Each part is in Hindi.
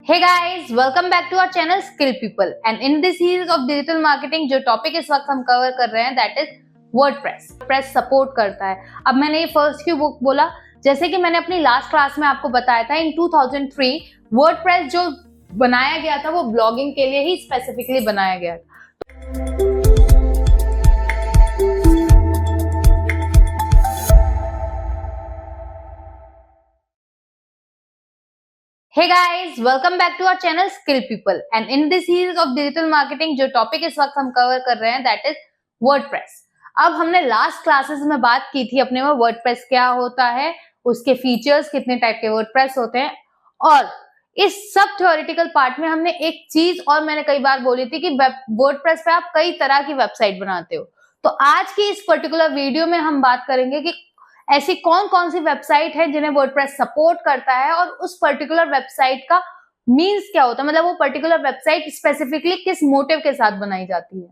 Hey guys, welcome back to our channel Skill People and in this series of digital marketing जो टॉपिक इस वक्त हम कवर कर रहे हैं that is WordPress. WordPress support करता है। अब मैंने ये फर्स्ट क्यों बुक बोला, जैसे कि मैंने अपनी लास्ट क्लास में आपको बताया था इन 2003 WordPress जो बनाया गया था वो ब्लॉगिंग के लिए ही स्पेसिफिकली बनाया गया था। Hey guys, welcome back to our channel Skill People and in this series of digital marketing जो टॉपिक इस वक्त हम कवर कर रहे हैं that is WordPress. अब हमने लास्ट क्लासेस में बात की थी अपने में WordPress क्या होता है, उसके फीचर्स, कितने टाइप के WordPress होते हैं और इस सब थ्योरेटिकल पार्ट में हमने एक चीज और मैंने कई बार बोली थी कि WordPress पे आप कई तरह की वेबसाइट बनाते हो। तो आज की इस पर्टिकुलर वीडियो में हम बात करेंगे कि ऐसी कौन कौन सी वेबसाइट है जिन्हें वर्डप्रेस सपोर्ट करता है और उस पर्टिकुलर वेबसाइट का मीन्स क्या होता है, मतलब वो पर्टिकुलर वेबसाइट स्पेसिफिकली किस मोटिव के साथ बनाई जाती है।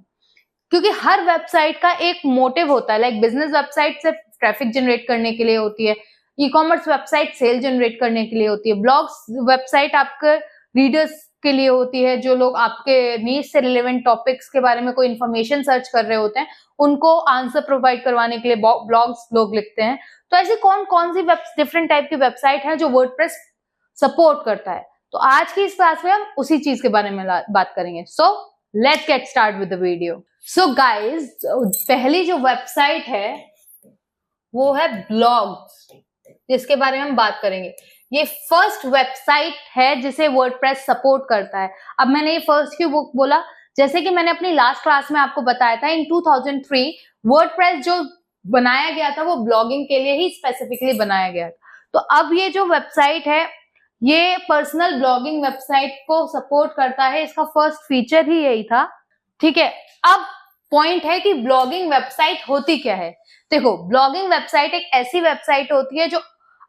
क्योंकि हर वेबसाइट का एक मोटिव होता है। लाइक बिजनेस वेबसाइट से ट्रैफिक जनरेट करने के लिए होती है, e commerce website sale generate करने के लिए होती है, ब्लॉग्स वेबसाइट आपके रीडर्स के लिए होती है जो लोग आपके नीश से रिलेवेंट टॉपिक्स के बारे में कोई इंफॉर्मेशन सर्च कर रहे होते हैं, उनको आंसर प्रोवाइड करवाने के लिए ब्लॉग्स लोग लिखते हैं। तो ऐसी कौन कौन सी डिफरेंट टाइप की वेबसाइट है जो वर्डप्रेस सपोर्ट करता है। तो आज की इस क्लास में हम उसी चीज के बारे में बात करेंगे। So let's get start with the video. So guys, पहली जो वेबसाइट है वो है ब्लॉग्स, जिसके बारे में हम बात करेंगे। ये फर्स्ट वेबसाइट है जिसे वर्डप्रेस सपोर्ट करता है। अब मैंने ये फर्स्ट क्यों बुक बोला, जैसे कि मैंने अपनी लास्ट क्लास में आपको बताया था इन 2003 वर्डप्रेस जो बनाया गया था वो ब्लॉगिंग के लिए ही स्पेसिफिकली बनाया गया था। तो अब ये जो वेबसाइट है ये पर्सनल ब्लॉगिंग वेबसाइट को सपोर्ट करता है। इसका फर्स्ट फीचर ही यही था। ठीक है, अब पॉइंट है कि ब्लॉगिंग वेबसाइट होती क्या है। देखो, ब्लॉगिंग वेबसाइट एक ऐसी वेबसाइट होती है जो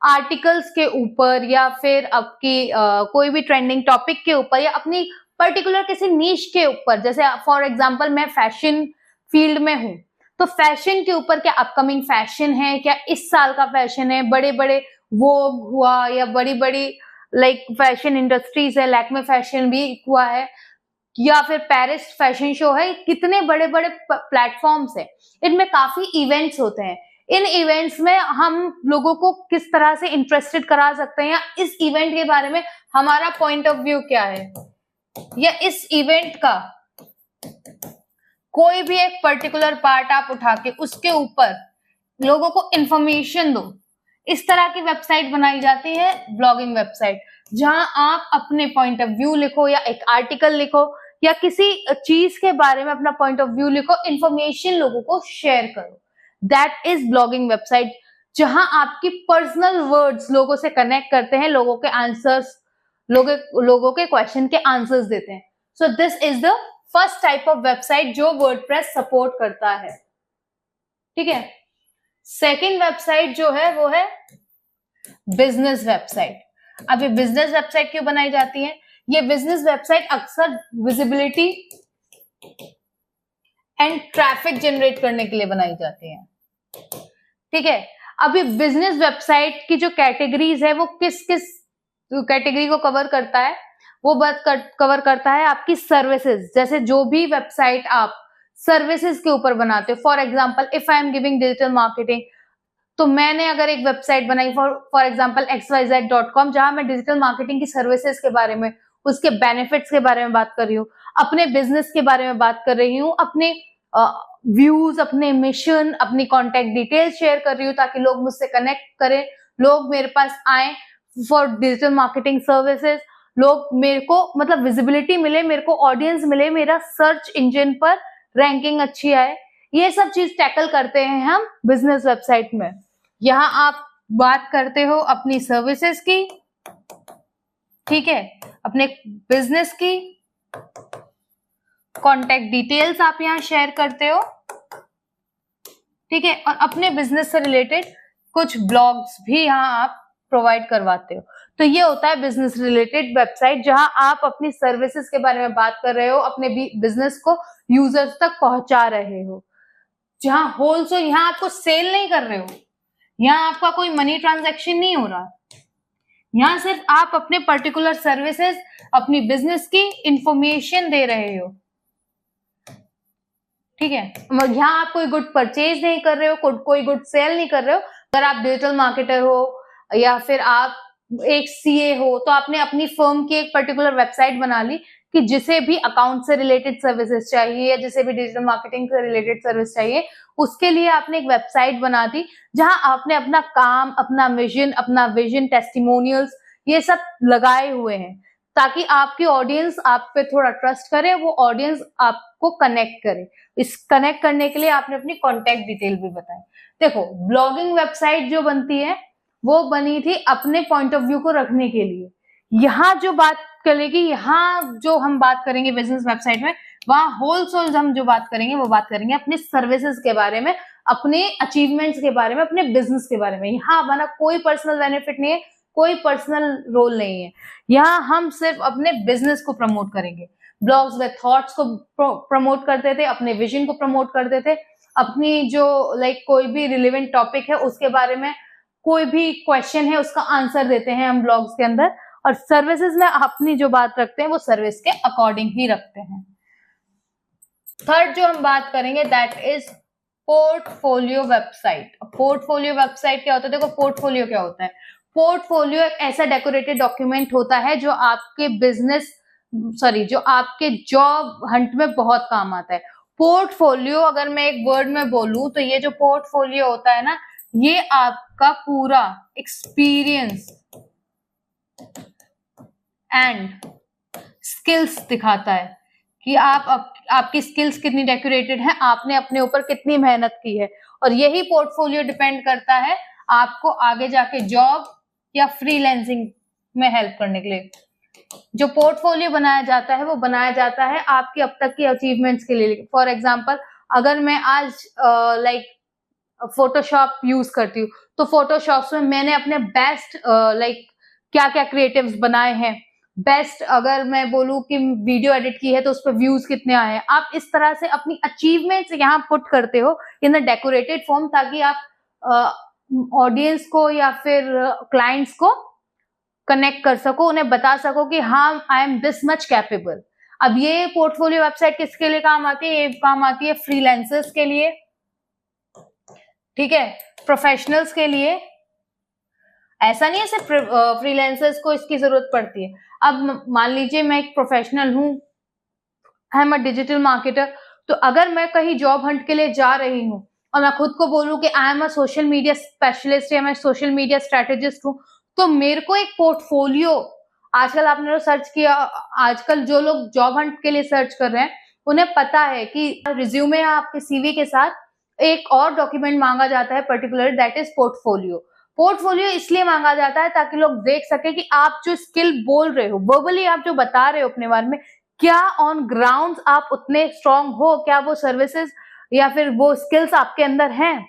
आर्टिकल्स के ऊपर या फिर आपकी कोई भी ट्रेंडिंग टॉपिक के ऊपर या अपनी पर्टिकुलर किसी नीश के ऊपर, जैसे फॉर एग्जांपल मैं फैशन फील्ड में हूं तो फैशन के ऊपर क्या अपकमिंग फैशन है, क्या इस साल का फैशन है, बड़े बड़े वोग हुआ या बड़ी बड़ी लाइक फैशन इंडस्ट्रीज है, लैक्मे फैशन भी हुआ है या फिर पेरिस फैशन शो है, कितने बड़े बड़े प्लेटफॉर्म्स है, इनमें काफी इवेंट्स होते हैं। इन इवेंट्स में हम लोगों को किस तरह से इंटरेस्टेड करा सकते हैं या इस इवेंट के बारे में हमारा पॉइंट ऑफ व्यू क्या है, या इस इवेंट का कोई भी एक पर्टिकुलर पार्ट आप उठा के उसके ऊपर लोगों को इंफॉर्मेशन दो। इस तरह की वेबसाइट बनाई जाती है ब्लॉगिंग वेबसाइट, जहां आप अपने पॉइंट ऑफ व्यू लिखो या एक आर्टिकल लिखो या किसी चीज के बारे में अपना पॉइंट ऑफ व्यू लिखो, इंफॉर्मेशन लोगों को शेयर करो। दैट इज ब्लॉगिंग वेबसाइट, जहां आपकी पर्सनल वर्ड्स लोगों से कनेक्ट करते हैं, लोगों के आंसर्स, लोगों के क्वेश्चन के आंसर्स देते हैं। So this is the first type of website जो वर्डप्रेस सपोर्ट करता है। ठीक है, सेकेंड वेबसाइट जो है वो है बिजनेस वेबसाइट। अब ये बिजनेस वेबसाइट क्यों बनाई जाती है? ये बिजनेस वेबसाइट अक्सर विजिबिलिटी एंड ट्रैफिक जनरेट करने के लिए बनाई जाती है। ठीक है, अभी बिजनेस वेबसाइट की जो कैटेगरीज है वो किस किस कैटेगरी को कवर करता है? वो बात कवर करता है आपकी सर्विसेज। जैसे जो भी वेबसाइट आप सर्विसेज के ऊपर बनाते हो, for example if I am giving digital marketing, तो मैंने अगर एक वेबसाइट बनाई फॉर एग्जांपल xyz.com, जहां मैं डिजिटल मार्केटिंग की सर्विसेज के बारे में, उसके बेनिफिट्स के बारे में बात कर रही हूँ, अपने बिजनेस के बारे में बात कर रही हूँ, अपने व्यूज, अपने मिशन, अपनी कॉन्टेक्ट डिटेल्स शेयर कर रही हूँ ताकि लोग मुझसे कनेक्ट करें, लोग मेरे पास आए फॉर डिजिटल मार्केटिंग सर्विसेज, लोग मेरे को मतलब विजिबिलिटी मिले, मेरे को ऑडियंस मिले, मेरा सर्च इंजन पर रैंकिंग अच्छी आए। ये सब चीज टैकल करते हैं हम बिजनेस वेबसाइट में। यहाँ आप बात करते हो अपनी सर्विसेज की, ठीक है, अपने बिजनेस की कॉन्टेक्ट डिटेल्स आप यहाँ शेयर करते हो, ठीक है, और अपने बिजनेस से रिलेटेड कुछ ब्लॉग्स भी यहाँ आप प्रोवाइड करवाते हो। तो ये होता है बिजनेस रिलेटेड वेबसाइट, जहां आप अपनी सर्विसेज के बारे में बात कर रहे हो, अपने बिजनेस को यूजर्स तक पहुंचा रहे हो, जहां होलसेल, यहाँ आपको सेल नहीं कर रहे हो, यहाँ आपका कोई मनी ट्रांजैक्शन नहीं हो रहा, यहाँ सिर्फ आप अपने पर्टिकुलर सर्विसेज, अपनी बिजनेस की इंफॉर्मेशन दे रहे हो, ठीक है। यहाँ आप कोई गुड परचेज नहीं कर रहे हो, कोई गुड सेल नहीं कर रहे हो। अगर आप डिजिटल मार्केटर हो या फिर आप एक सीए हो, तो आपने अपनी फर्म की एक पर्टिकुलर वेबसाइट बना ली कि जिसे भी अकाउंट से रिलेटेड सर्विसेज चाहिए या जिसे भी डिजिटल मार्केटिंग से रिलेटेड सर्विस चाहिए, उसके लिए आपने एक वेबसाइट बना दी जहां आपने अपना काम, अपना विजन, टेस्टिमोनियल्स ये सब लगाए हुए हैं, ताकि आपकी ऑडियंस आप पे थोड़ा ट्रस्ट करे, वो ऑडियंस आपको कनेक्ट करे। इस कनेक्ट करने के लिए आपने अपनी कॉन्टेक्ट डिटेल भी बताई। देखो, ब्लॉगिंग वेबसाइट जो बनती है वो बनी थी अपने पॉइंट ऑफ व्यू को रखने के लिए। यहाँ जो बात करेगी, यहाँ जो हम बात करेंगे बिजनेस वेबसाइट में, वहां होलसेल हम जो बात करेंगे वो बात करेंगे अपने सर्विसेज के बारे में, अपने अचीवमेंट्स के बारे में, अपने बिजनेस के बारे में। यहाँ हमारा कोई पर्सनल बेनिफिट नहीं है, कोई पर्सनल रोल नहीं है। यहाँ हम सिर्फ अपने बिजनेस को प्रमोट करेंगे। ब्लॉग्स में थॉट्स को प्रमोट करते थे, अपने विजन को प्रमोट करते थे, अपनी जो कोई भी रिलेवेंट टॉपिक है उसके बारे में, कोई भी क्वेश्चन है उसका आंसर देते हैं हम ब्लॉग्स के अंदर। और सर्विसेज में अपनी जो बात रखते हैं वो सर्विस के अकॉर्डिंग ही रखते हैं। थर्ड जो हम बात करेंगे that is portfolio website. Portfolio website क्या होता है? देखो, पोर्टफोलियो क्या होता है? पोर्टफोलियो एक ऐसा डेकोरेटेड डॉक्यूमेंट होता है जो आपके जॉब हंट में बहुत काम आता है। पोर्टफोलियो अगर मैं एक वर्ड में बोलूं तो ये जो पोर्टफोलियो होता है ना, ये आपका पूरा एक्सपीरियंस एंड स्किल्स दिखाता है कि आपकी स्किल्स कितनी डेकोरेटेड है, आपने अपने ऊपर कितनी मेहनत की है। और यही पोर्टफोलियो डिपेंड करता है आपको आगे जाके जॉब या फ्रीलांसिंग में हेल्प करने के लिए। जो पोर्टफोलियो बनाया जाता है वो बनाया जाता है आपकी अब तक की अचीवमेंट्स के लिए। फॉर एग्जांपल, अगर मैं आज फोटोशॉप यूज करती हूँ, तो फोटोशॉप में मैंने अपने बेस्ट क्या क्या क्रिएटिव्स बनाए हैं, बेस्ट अगर मैं बोलूं कि वीडियो एडिट की है तो उस पर व्यूज कितने आए हैं। आप इस तरह से अपनी अचीवमेंट्स यहाँ पुट करते हो इन अ डेकोरेटेड फॉर्म, ताकि आप ऑडियंस को या फिर क्लाइंट्स को कनेक्ट कर सको, उन्हें बता सको कि हाँ, I am this much capable. अब ये पोर्टफोलियो वेबसाइट किसके लिए काम आती है? ये काम आती है फ्रीलांसर्स के लिए, ठीक है, प्रोफेशनल्स के लिए। ऐसा नहीं है सिर्फ फ्रीलांसर्स को इसकी जरूरत पड़ती है। अब मान लीजिए मैं एक प्रोफेशनल हूं, I am a digital marketer, तो अगर मैं कहीं जॉब हंट के लिए जा रही हूँ और मैं खुद को बोलूं कि I am a social media specialist या मैं सोशल मीडिया स्ट्रेटेजिस्ट हूँ, तो मेरे को एक पोर्टफोलियो, आजकल आपने जो सर्च किया, आजकल जो लोग जॉब हंट के लिए सर्च कर रहे हैं उन्हें पता है कि रिज्यूमे या आपके सीवी के साथ एक और डॉक्यूमेंट मांगा जाता है particular, that is portfolio. Portfolio इसलिए मांगा जाता है ताकि लोग देख सके कि आप जो स्किल बोल रहे हो, वर्बली आप जो बता रहे हो अपने बारे में, क्या ऑन ग्राउंड आप उतने स्ट्रांग हो, क्या वो सर्विसेज या फिर वो स्किल्स आपके अंदर हैं।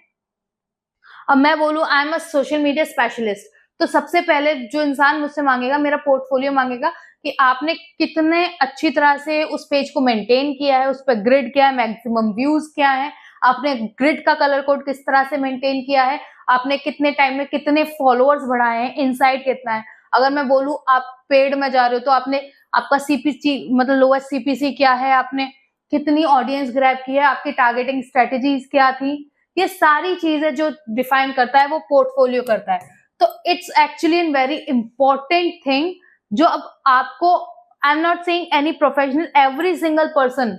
अब मैं बोलूं I am a social media specialist, तो सबसे पहले जो इंसान मुझसे मांगेगा, मेरा पोर्टफोलियो मांगेगा कि आपने कितने अच्छी तरह से उस पेज को मेंटेन किया है, उस पर ग्रिड क्या है, मैक्सिमम व्यूज क्या है, आपने ग्रिड का कलर कोड किस तरह से मेंटेन किया है, आपने कितने टाइम में कितने फॉलोअर्स बढ़ाए हैं, इनसाइट कितना है। अगर मैं बोलूं आप पेड में जा रहे हो, तो आपने आपका सीपीसी मतलब लोएस्ट सीपीसी क्या है, आपने कितनी ऑडियंस ग्रैब की है, आपकी टारगेटिंग स्ट्रेटेजीज क्या थी, ये सारी चीजें जो डिफाइन करता है वो पोर्टफोलियो करता है। तो it's actually an very important thing जो अब आपको, I am not saying any professional, every single person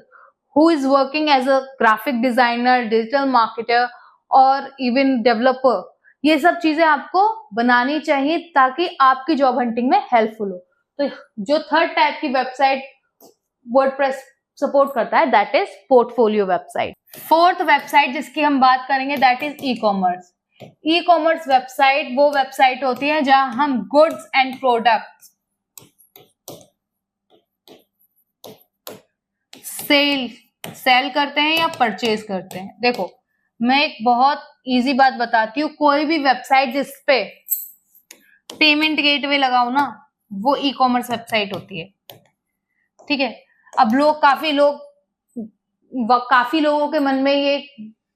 who is working as a graphic designer, digital marketer और even developer, ये सब चीजें आपको बनानी चाहिए ताकि आपकी जॉब हंटिंग में हेल्पफुल हो। तो जो थर्ड टाइप की वेबसाइट वर्डप्रेस सपोर्ट करता है that is portfolio website. Fourth website जिसकी हम बात करेंगे that is e commerce. E commerce website वो वेबसाइट होती है जहां हम गुड्स एंड प्रोडक्ट्स सेल करते हैं या परचेज करते हैं। देखो, मैं एक बहुत इजी बात बताती हूँ, कोई भी वेबसाइट जिसपे पेमेंट गेटवे लगाओ ना, वो ई कॉमर्स वेबसाइट होती है, ठीक है। अब काफी लोगों के मन में ये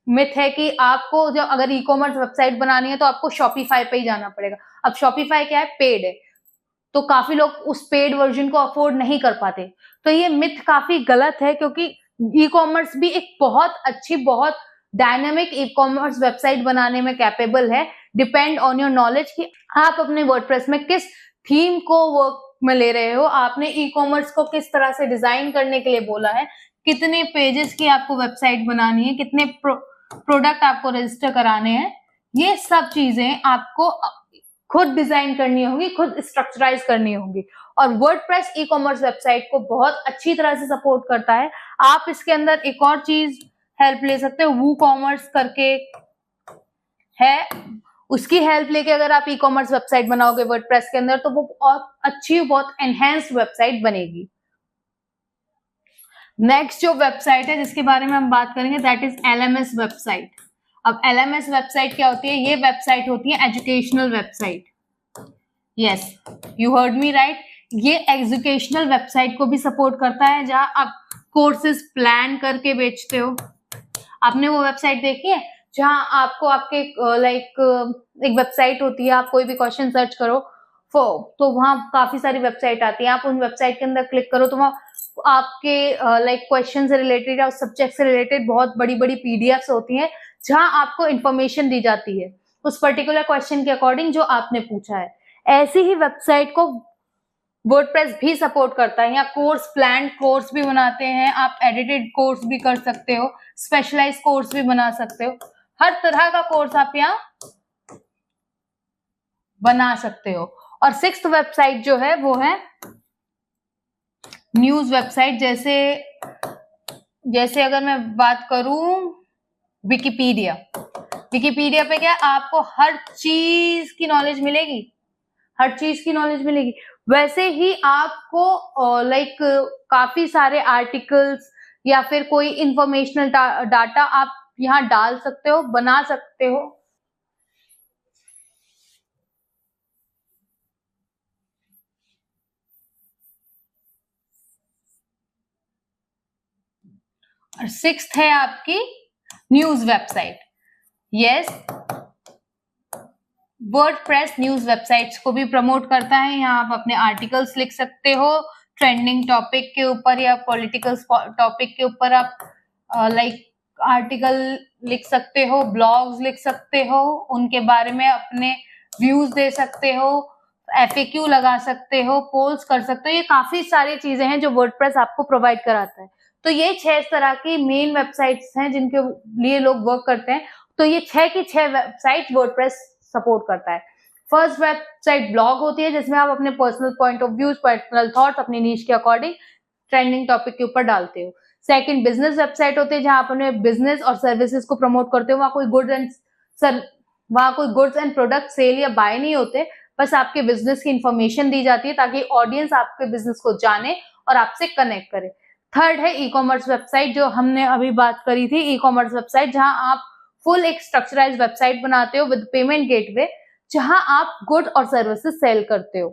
मिथ है कि आपको जब अगर ई कॉमर्स वेबसाइट बनानी है तो आपको शॉपिफाई पे ही जाना पड़ेगा। अब शॉपिफाई क्या है? पेड है। तो काफी लोग उस पेड वर्जन को अफोर्ड नहीं कर पाते। तो ये मिथ काफी गलत है, क्योंकि ई कॉमर्स भी एक बहुत अच्छी, बहुत डायनेमिक ई कॉमर्स वेबसाइट बनाने में कैपेबल है। डिपेंड ऑन योर नॉलेज कि आप अपने वर्डप्रेस में किस थीम को वर्क में ले रहे हो, आपने ई कॉमर्स को किस तरह से डिजाइन करने के लिए बोला है, कितने पेजेस की आपको वेबसाइट बनानी है, कितने प्रोडक्ट आपको रजिस्टर कराने हैं, ये सब चीजें आपको खुद डिजाइन करनी होगी, खुद स्ट्रक्चराइज करनी होगी। और वर्डप्रेस ई कॉमर्स वेबसाइट को बहुत अच्छी तरह से सपोर्ट करता है। आप इसके अंदर एक और चीज हेल्प ले सकते हो, वू कॉमर्स करके है, उसकी हेल्प लेके अगर आप ई कॉमर्स वेबसाइट बनाओगे वर्डप्रेस के अंदर तो वो बहुत अच्छी, बहुत एनहेंस्ड वेबसाइट बनेगी। नेक्स्ट जो वेबसाइट है जिसके बारे में हम बात करेंगे दैट इज एलएमएस वेबसाइट। अब एलएमएस वेबसाइट क्या होती है? ये वेबसाइट होती है educational website. Yes, you heard me right. ये एजुकेशनल वेबसाइट को भी सपोर्ट करता है, जहां आप कोर्सेज प्लान करके बेचते हो। आपने वो वेबसाइट देखी है जहां आपको आपके एक वेबसाइट होती है, आप कोई भी क्वेश्चन सर्च करो तो वहां काफी सारी वेबसाइट आती है, आप उन वेबसाइट के अंदर क्लिक करो तो वहां आपके क्वेश्चन से रिलेटेड या उस सब्जेक्ट से रिलेटेड बहुत बड़ी बड़ी पीडीएफ्स होती हैं जहां आपको इंफॉर्मेशन दी जाती है उस पर्टिकुलर क्वेश्चन के अकॉर्डिंग जो आपने पूछा है। ऐसी ही वेबसाइट को वर्डप्रेस भी सपोर्ट करता है। यहाँ कोर्स प्लान कोर्स भी बनाते हैं, आप एडिटेड कोर्स भी कर सकते हो, स्पेशलाइज कोर्स भी बना सकते हो, हर तरह का कोर्स आप यहाँ बना सकते हो। और सिक्स्थ वेबसाइट जो है वो है न्यूज वेबसाइट। जैसे अगर मैं बात करूं विकिपीडिया पे क्या आपको हर चीज की नॉलेज मिलेगी, हर चीज की नॉलेज मिलेगी। वैसे ही आपको काफी सारे आर्टिकल्स या फिर कोई इंफॉर्मेशनल डाटा आप यहाँ डाल सकते हो, बना सकते हो। और सिक्स्थ है आपकी news website. Yes, WordPress news websites को भी प्रमोट करता है। यहाँ आप अपने आर्टिकल्स लिख सकते हो ट्रेंडिंग टॉपिक के ऊपर या पॉलिटिकल टॉपिक के ऊपर आप आर्टिकल लिख सकते हो, ब्लॉग्स लिख सकते हो, उनके बारे में अपने व्यूज दे सकते हो, एफएक्यू लगा सकते हो, पोल्स कर सकते हो। ये काफी सारी चीजें हैं जो वर्डप्रेस आपको प्रोवाइड कराता है। तो ये 6 तरह की मेन वेबसाइट्स हैं जिनके लिए लोग वर्क करते हैं। तो ये 6 की 6 वेबसाइट वर्डप्रेस सपोर्ट करता है। फर्स्ट वेबसाइट ब्लॉग होती है जिसमें आप अपने personal point of views, personal thoughts अपनी नीश के अकॉर्डिंग ट्रेंडिंग टॉपिक के ऊपर डालते हो। सेकंड बिजनेस वेबसाइट होती है जहां आप अपने बिजनेस और सर्विसेज को प्रमोट करते हो। वहां कोई गुड्स एंड प्रोडक्ट सेल या बाय नहीं होते, बस आपके बिजनेस की इंफॉर्मेशन दी जाती है ताकि ऑडियंस आपके बिजनेस को जाने और आपसे कनेक्ट करे। थर्ड है ई कॉमर्स वेबसाइट, जो हमने अभी बात करी थी, ई कॉमर्स वेबसाइट जहां आप फुल एक स्ट्रक्चराइज वेबसाइट बनाते हो विद पेमेंट गेटवे, जहां आप गुड और सर्विसेज सेल करते हो।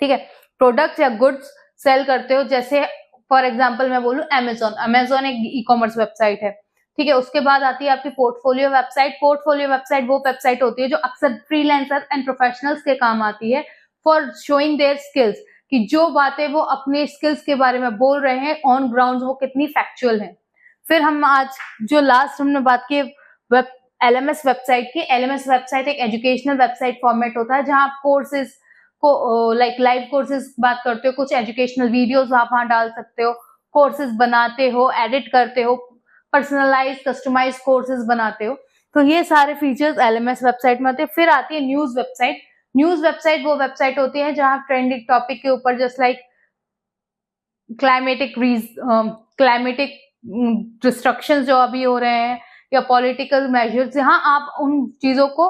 ठीक है, प्रोडक्ट्स या गुड्स सेल करते हो। जैसे फॉर एग्जांपल मैं बोलूं अमेजोन एक ई कॉमर्स वेबसाइट है। ठीक है, उसके बाद आती है आपकी पोर्टफोलियो वेबसाइट। पोर्टफोलियो वेबसाइट वो वेबसाइट होती है जो अक्सर फ्रीलांसर एंड प्रोफेशनल्स के काम आती है फॉर शोइंग देयर स्किल्स, कि जो बातें वो अपने स्किल्स के बारे में बोल रहे हैं ऑन ग्राउंड वो कितनी फैक्चुअल है। फिर हम आज जो लास्ट हमने बात की वेब एलएमएस वेबसाइट की। एलएमएस वेबसाइट एक एजुकेशनल वेबसाइट फॉर्मेट होता है जहां आप कोर्सेज को लाइव कोर्सेज बात करते हो, कुछ एजुकेशनल वीडियोस आप वहां डाल सकते हो, कोर्सेज बनाते हो, एडिट करते हो, पर्सनलाइज कस्टमाइज कोर्सेज बनाते हो। तो ये सारे फीचर्स एलएमएस वेबसाइट में आते हैं। फिर आती है न्यूज वेबसाइट। न्यूज वेबसाइट वो वेबसाइट होती है जहां ट्रेंडिंग टॉपिक के ऊपर जस्ट लाइक क्लाइमेटिक डिस्ट्रक्शंस जो अभी हो रहे हैं या पॉलिटिकल मेजर्स, जहां आप उन चीजों को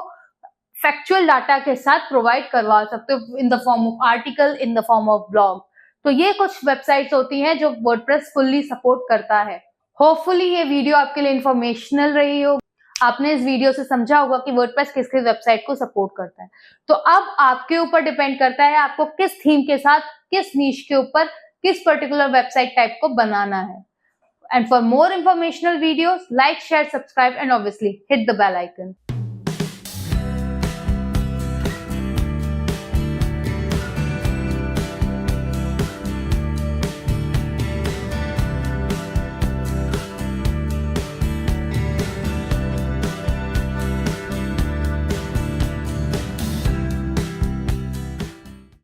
फैक्चुअल डाटा के साथ प्रोवाइड करवा सकते हो in the form of article, in the form of blog. तो ये कुछ वेबसाइट्स होती हैं जो वर्डप्रेस फुल्ली सपोर्ट करता है। होपफुली ये वीडियो आपके लिए इंफॉर्मेशनल रही हो। आपने इस वीडियो से समझा होगा कि वर्डप्रेस किस किस वेबसाइट को सपोर्ट करता है। तो अब आपके ऊपर डिपेंड करता है आपको किस थीम के साथ, किस नीश के ऊपर, किस पर्टिकुलर वेबसाइट टाइप को बनाना है। And for more informational videos, like, share, subscribe and obviously hit the bell icon.